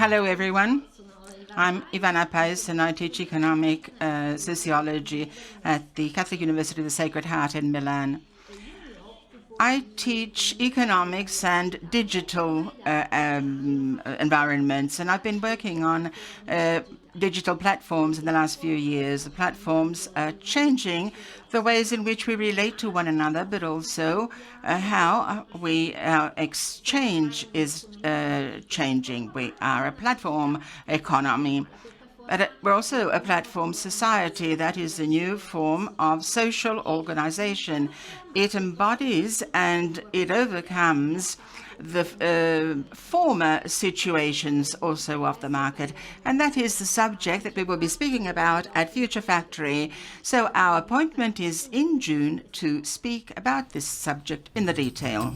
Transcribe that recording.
Hello, everyone. I'm Ivana Pais, and I teach Economic Sociology at the Catholic University of the Sacred Heart in Milan. I teach economics and digital environments, and I've been working on digital platforms in the last few years. The platforms are changing the ways in which we relate to one another, but also how our exchange is changing. We are a platform economy. But we're also a platform society. That is a new form of social organization. It embodies and it overcomes the former situations also of the market. And that is the subject that we will be speaking about at Future Factory. So our appointment is in June to speak about this subject in the detail.